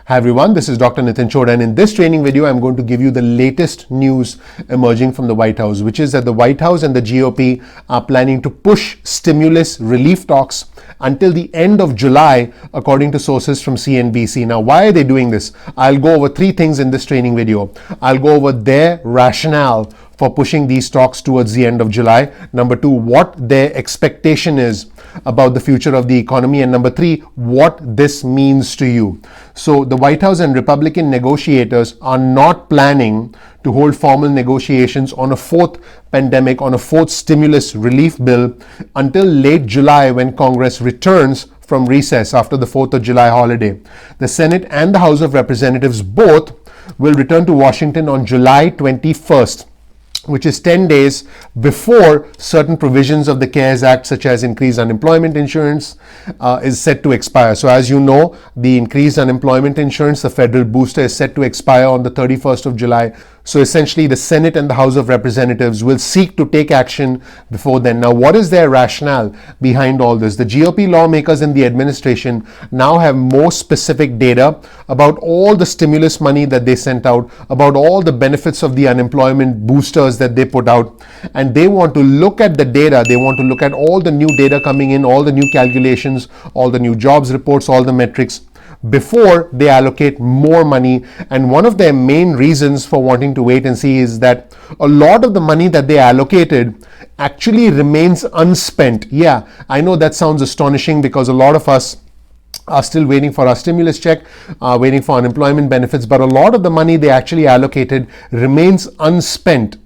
Hi everyone, this is Dr. Nitin Chhoda, and in this training video, I'm going to give you the latest news emerging from the White House, which is that the White House and the GOP are planning to push stimulus relief talks until the end of July, according to sources from CNBC. Now, why are they doing this? I'll go over three things in this training video. I'll go over their rationale for pushing these talks towards the end of July. Number two, what their expectation is about the future of the economy. And number three, what this means to you. So the White House and Republican negotiators are not planning to hold formal negotiations on a fourth stimulus relief bill until late July, when Congress returns from recess after the 4th of July holiday. The Senate and the House of Representatives both will return to Washington on July 21st. Which is 10 days before certain provisions of the CARES Act, such as increased unemployment insurance, is set to expire. So as you know, the increased unemployment insurance, the federal booster, is set to expire on the 31st of July. So essentially, the Senate and the House of Representatives will seek to take action before then. Now, what is their rationale behind all this? The GOP lawmakers in the administration now have more specific data about all the stimulus money that they sent out, about all the benefits of the unemployment boosters that they put out, and they want to look at the data. They want to look at all the new data coming in, all the new calculations, all the new jobs reports, all the metrics, before they allocate more money. And one of their main reasons for wanting to wait and see is that a lot of the money that they allocated actually remains unspent. Yeah, I know that sounds astonishing, because a lot of us are still waiting for our stimulus check, waiting for unemployment benefits, but a lot of the money they actually allocated remains unspent.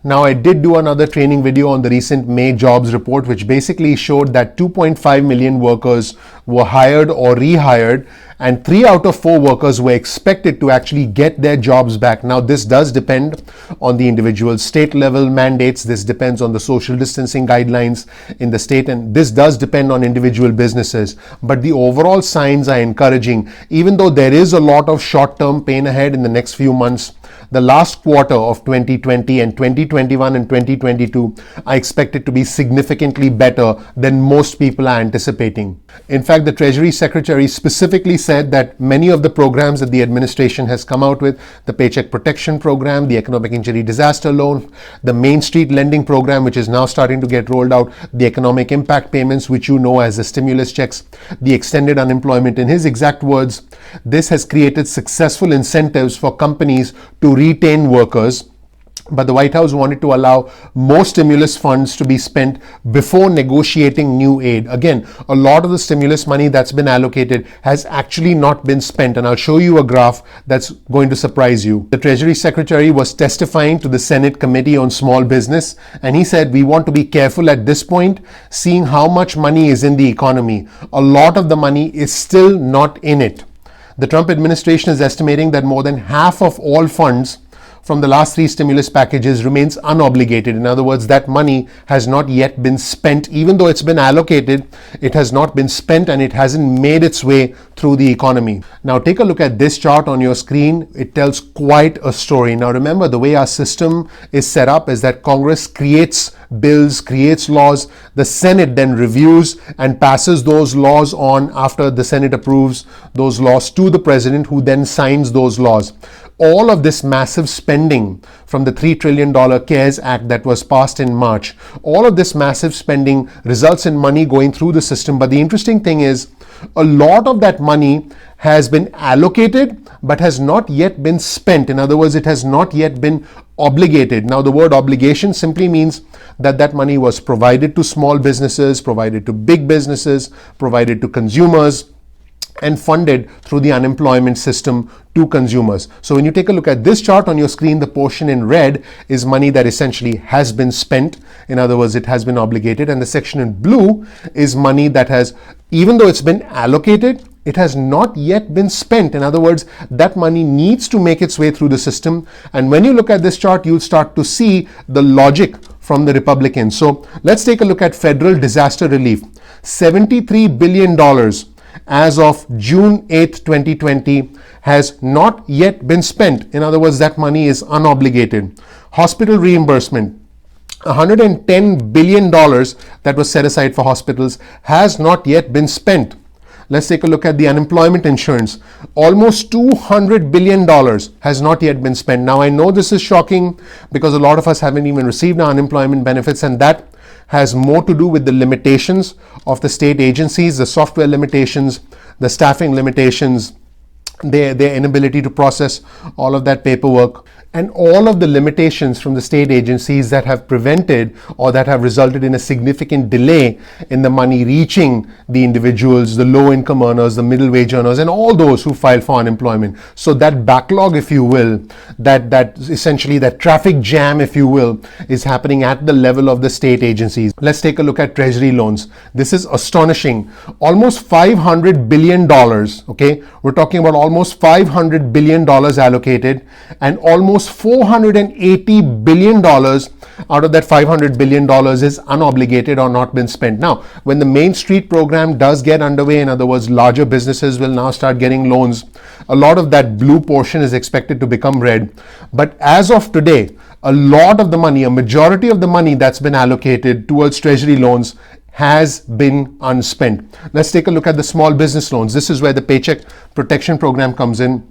Now, I did do another training video on the recent May jobs report, which basically showed that 2.5 million workers were hired or rehired, and 3 out of 4 workers were expected to actually get their jobs back. Now, this does depend on the individual state level mandates. This depends on the social distancing guidelines in the state, and this does depend on individual businesses. But the overall signs are encouraging. Even though there is a lot of short-term pain ahead in the next few months, the last quarter of 2020 and 2021 and 2022 are expected to be significantly better than most people are anticipating. In fact, the Treasury Secretary specifically said that many of the programs that the administration has come out with, the Paycheck Protection Program, the Economic Injury Disaster Loan, the Main Street Lending Program, which is now starting to get rolled out, the Economic Impact Payments, which you know as the stimulus checks, the extended unemployment, in his exact words, this has created successful incentives for companies to retain workers. But the White House wanted to allow more stimulus funds to be spent before negotiating new aid. Again, a lot of the stimulus money that's been allocated has actually not been spent, and I'll show you a graph that's going to surprise you. The Treasury Secretary was testifying to the Senate Committee on Small Business, and he said, we want to be careful at this point, seeing how much money is in the economy. A lot of the money is still not in it. The Trump administration is estimating that more than half of all funds from the last 3 stimulus packages remains unobligated. In other words, that money has not yet been spent. Even though it's been allocated, it has not been spent, and it hasn't made its way through the economy. Now, take a look at this chart on your screen. It tells quite a story. Now, remember, the way our system is set up is that Congress creates bills, creates laws. The Senate then reviews and passes those laws on after the Senate approves those laws to the president, who then signs those laws. All of this massive spending from the $3 trillion CARES Act that was passed in March, all of this massive spending results in money going through the system. But the interesting thing is, a lot of that money has been allocated but has not yet been spent. In other words, it has not yet been obligated. Now, the word obligation simply means that that money was provided to small businesses, provided to big businesses, provided to consumers, and funded through the unemployment system to consumers. So when you take a look at this chart on your screen, the portion in red is money that essentially has been spent. In other words, it has been obligated. And the section in blue is money that has, even though it's been allocated, it has not yet been spent. In other words, that money needs to make its way through the system. And when you look at this chart, you'll start to see the logic from the Republicans. So let's take a look at federal disaster relief. $73 billion as of June 8, 2020 has not yet been spent. In other words, that money is unobligated. Hospital reimbursement, $110 billion that was set aside for hospitals has not yet been spent. Let's take a look at the unemployment insurance. Almost $200 billion has not yet been spent. Now, I know this is shocking because a lot of us haven't even received our unemployment benefits, and that has more to do with the limitations of the state agencies, the software limitations, the staffing limitations, their inability to process all of that paperwork, and all of the limitations from the state agencies that have prevented or that have resulted in a significant delay in the money reaching the individuals, the low income earners, the middle wage earners, and all those who file for unemployment. So that backlog, if you will, that essentially that traffic jam, if you will, is happening at the level of the state agencies. Let's take a look at treasury loans. This is astonishing. Almost $500 billion, okay? We're talking about almost $500 billion allocated, and almost $480 billion out of that $500 billion is unobligated or not been spent. Now, when the Main Street program does get underway, in other words, larger businesses will now start getting loans, a lot of that blue portion is expected to become red. But as of today, a lot of the money, a majority of the money that's been allocated towards treasury loans has been unspent. Let's take a look at the small business loans. This is where the Paycheck Protection Program comes in.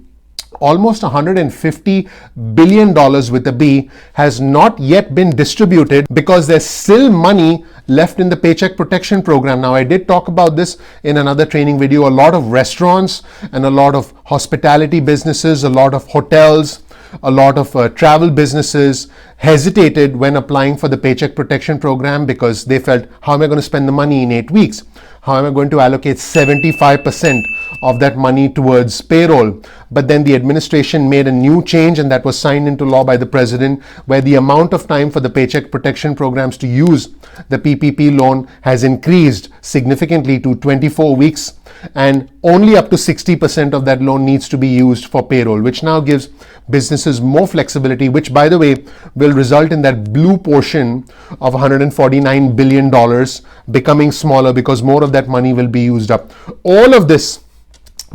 Almost $150 billion with a B has not yet been distributed because there's still money left in the Paycheck Protection Program. Now, I did talk about this in another training video. A lot of restaurants and a lot of hospitality businesses, a lot of hotels, a lot of travel businesses hesitated when applying for the Paycheck Protection Program because they felt, how am I going to spend the money in 8 weeks? How am I going to allocate 75% of that money towards payroll? But then the administration made a new change, and that was signed into law by the president, where the amount of time for the Paycheck Protection Programs to use the PPP loan has increased significantly to 24 weeks, and only up to 60% of that loan needs to be used for payroll, which now gives businesses more flexibility, which, by the way, will result in that blue portion of $149 billion becoming smaller because more of that money will be used up. All of this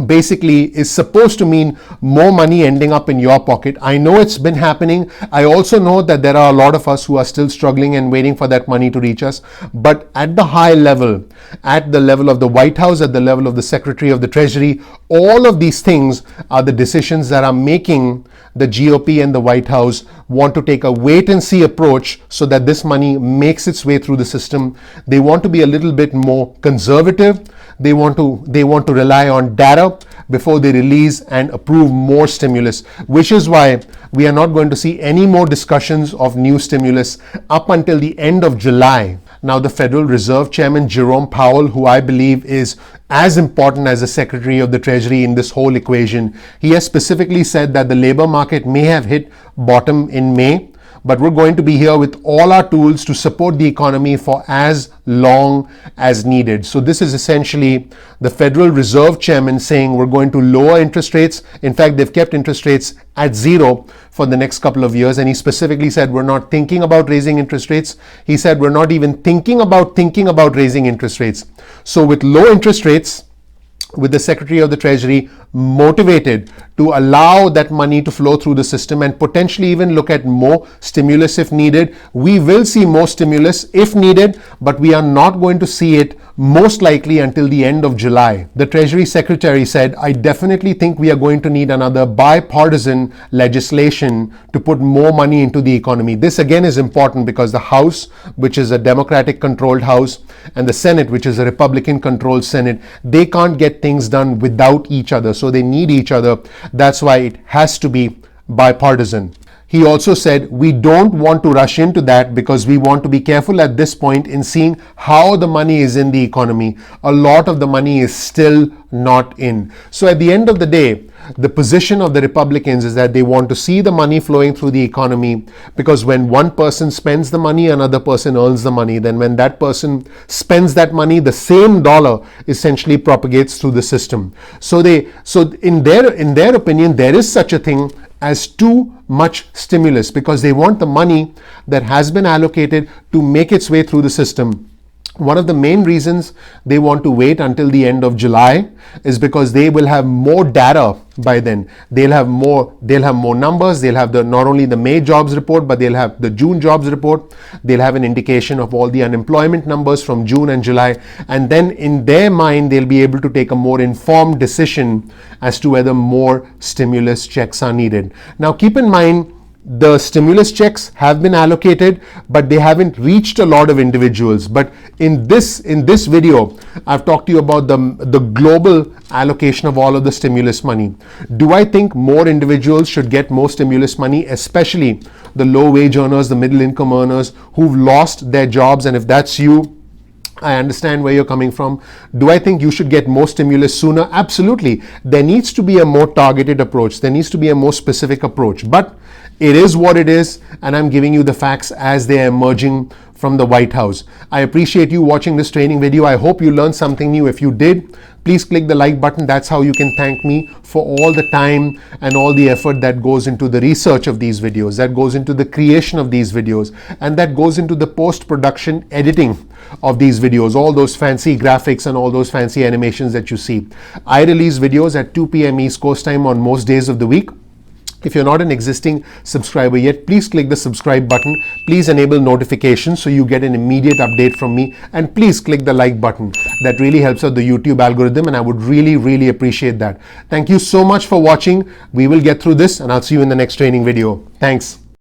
basically is supposed to mean more money ending up in your pocket. I know it's been happening. I also know that there are a lot of us who are still struggling and waiting for that money to reach us. But at the high level, at the level of the White House, at the level of the Secretary of the Treasury, all of these things are the decisions that are making the GOP and the White House want to take a wait and see approach so that this money makes its way through the system. They want to be a little bit more conservative. They want to rely on data before they release and approve more stimulus, which is why we are not going to see any more discussions of new stimulus up until the end of July. Now, the Federal Reserve Chairman Jerome Powell, who I believe is as important as the Secretary of the Treasury in this whole equation, he has specifically said that the labor market may have hit bottom in May, but we're going to be here with all our tools to support the economy for as long as needed. So this is essentially the Federal Reserve Chairman saying we're going to lower interest rates. In fact, they've kept interest rates at zero for the next couple of years. And he specifically said we're not thinking about raising interest rates. He said we're not even thinking about raising interest rates. So with low interest rates, with the Secretary of the Treasury motivated to allow that money to flow through the system and potentially even look at more stimulus if needed. We will see more stimulus if needed, but we are not going to see it most likely until the end of July. The Treasury Secretary said, I definitely think we are going to need another bipartisan legislation to put more money into the economy. This again is important because the House, which is a Democratic controlled House, and the Senate, which is a Republican controlled Senate, they can't get things done without each other. So they need each other. That's why it has to be bipartisan. He also said, we don't want to rush into that because we want to be careful at this point in seeing how the money is in the economy. A lot of the money is still not in. So at the end of the day, the position of the Republicans is that they want to see the money flowing through the economy, because when one person spends the money, another person earns the money. Then when that person spends that money, the same dollar essentially propagates through the system. So in their opinion, there is such a thing as too much stimulus because they want the money that has been allocated to make its way through the system. One of the main reasons they want to wait until the end of July is because they will have more data by then. They'll have more numbers. They'll have not only the May jobs report, but they'll have the June jobs report. They'll have an indication of all the unemployment numbers from June and July. And then in their mind, they'll be able to take a more informed decision as to whether more stimulus checks are needed. Now, keep in mind, the stimulus checks have been allocated, but they haven't reached a lot of individuals. But in this video, I've talked to you about the global allocation of all of the stimulus money. Do I think more individuals should get more stimulus money, especially the low wage earners, the middle income earners who've lost their jobs? And if that's you, I understand where you're coming from. Do I think you should get more stimulus sooner? Absolutely. There needs to be a more targeted approach. There needs to be a more specific approach. But it is what it is, and I'm giving you the facts as they are emerging from the White House. I appreciate you watching this training video. I hope you learned something new. If you did, please click the like button. That's how you can thank me for all the time and all the effort that goes into the research of these videos, that goes into the creation of these videos, and that goes into the post-production editing of these videos, all those fancy graphics and all those fancy animations that you see. I release videos at 2 p.m. East Coast time on most days of the week. If you're not an existing subscriber yet, please click the subscribe button. Please enable notifications so you get an immediate update from me. And please click the like button. That really helps out the YouTube algorithm, and I would really, really appreciate that. Thank you so much for watching. We will get through this, and I'll see you in the next training video. Thanks.